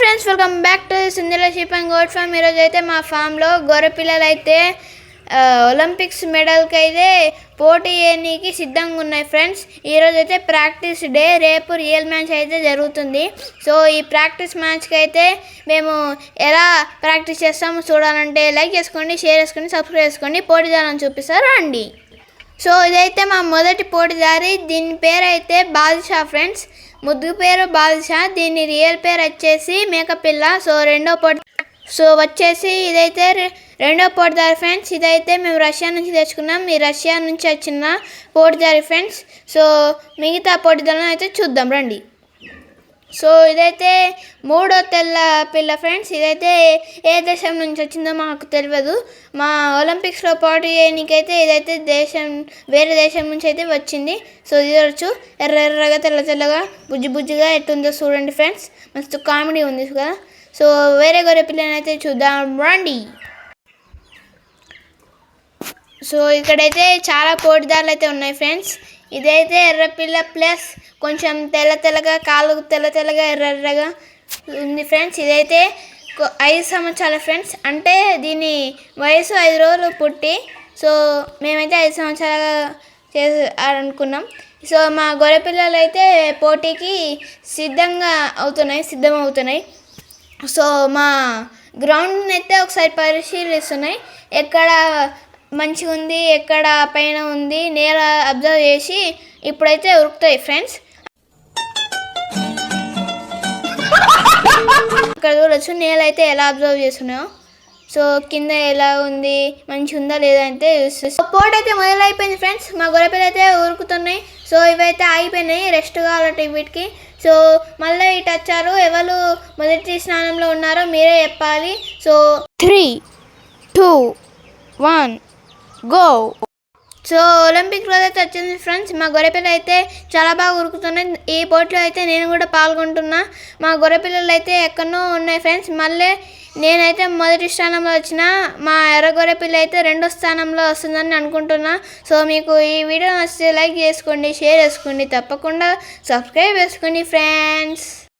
Friends welcome back to సింధుల sheep and goat farm. ఈరోజు అయితే మా ఫామ్లో గొర్రె పిల్లలు అయితే ఒలింపిక్స్ మెడల్కి అయితే పోటీ చేయడానికి సిద్ధంగా ఉన్నాయి ఫ్రెండ్స్. ఈరోజు అయితే ప్రాక్టీస్ డే, రేపు రియల్ మ్యాచ్ అయితే జరుగుతుంది. సో ఈ ప్రాక్టీస్ మ్యాచ్కి అయితే మేము ఎలా ప్రాక్టీస్ చేస్తామో చూడాలంటే లైక్ చేసుకోండి, షేర్ చేసుకోండి, సబ్స్క్రైబ్ చేసుకోండి. పోటీదారులను చూపిస్తారు రండి. సో ఇదైతే మా మొదటి పోటీదారి, దీని పేరు అయితే బాదుషా ఫ్రెండ్స్. ముద్దు పేరు బాదుషా, దీని రియల్ పేరు వచ్చేసి మేకపిల్ల. సో వచ్చేసి ఇదైతే రెండో పోటీదారి ఫ్రెండ్స్. ఇదైతే మేము రష్యా నుంచి తెచ్చుకున్నాం. ఈ రష్యా నుంచి వచ్చిన పోటీదారి ఫ్రెండ్స్. సో మిగతా పోటీదారులను అయితే చూద్దాం రండి. సో ఇదైతే మూడో తెల్ల పిల్ల ఫ్రెండ్స్. ఇదైతే ఏ దేశం నుంచి వచ్చిందో మాకు తెలియదు. మా ఒలింపిక్స్లో పోటీ చేయడానికైతే ఇదైతే వేరే దేశం నుంచి అయితే వచ్చింది. సో ఇది చూడొచ్చు, ఎర్రగా తెల్లగా బుజ్జిగా ఎట్టుందో చూడండి ఫ్రెండ్స్. మస్తు కామెడీ ఉంది కదా. సో వేరే గొర్రె పిల్లని అయితే చూద్దాం రండి. సో ఇక్కడైతే చాలా పోటీదారులు అయితే ఉన్నాయి ఫ్రెండ్స్. ఇదైతే ఎర్రపిల్ల ప్లస్ కొంచెం తెల్లగా కాలు తెల్లగా ఎర్రగా ఉంది ఫ్రెండ్స్. ఇదైతే 5 సంవత్సరాల ఫ్రెండ్స్, అంటే దీని వయసు 5 రోజులు పుట్టి. సో మేమైతే 5 సంవత్సరాలుగా అనుకున్నాం. సో మా గొర్రె పిల్లలు అయితే పోటీకి సిద్ధమవుతున్నాయి. సో మా గ్రౌండ్ని అయితే ఒకసారి పరిశీలిస్తున్నాయి, ఎక్కడ మంచిగా ఉంది, ఎక్కడ పైన ఉంది, నేల అబ్జర్వ్ చేసి ఇప్పుడైతే ఉరుకుతాయి ఫ్రెండ్స్. ఇక్కడ చూడొచ్చు నేల అయితే ఎలా అబ్జర్వ్ చేస్తున్నాయో. సో కింద ఎలా ఉంది, మంచిగా ఉందా లేదా అయితే పోటీ అయితే మొదలైపోయింది ఫ్రెండ్స్. మా గొర్రెపిల్ల అయితే ఉరుకుతున్నాయి. సో ఇవైతే ఆగిపోయినాయి, రెస్ట్ కావాలంటే వీటికి. సో మళ్ళీ ఇటు వచ్చారు. ఎవరు మొదటి స్నానంలో ఉన్నారో మీరే చెప్పాలి. So 3, 2, 1 go. సో ఒలింపిక్ రోజు అయితే వచ్చింది ఫ్రెండ్స్. మా గొర్రెపిల్ల అయితే చాలా బాగా ఉరుకుతున్నాయి. ఈ పోటీలో అయితే నేను కూడా పాల్గొంటున్నా. మా గొర్రెపిల్లలు అయితే ఎక్కడో ఉన్నాయి ఫ్రెండ్స్. మళ్ళీ నేనైతే మొదటి స్థానంలో వచ్చిన, మా ఎర్ర గొర్రెపిల్ల అయితే 2వ స్థానంలో వస్తుందని అనుకుంటున్నా. సో మీకు ఈ వీడియో నచ్చితే లైక్ చేసుకోండి, షేర్ చేసుకోండి, తప్పకుండా సబ్స్క్రైబ్ చేసుకోండి ఫ్రెండ్స్.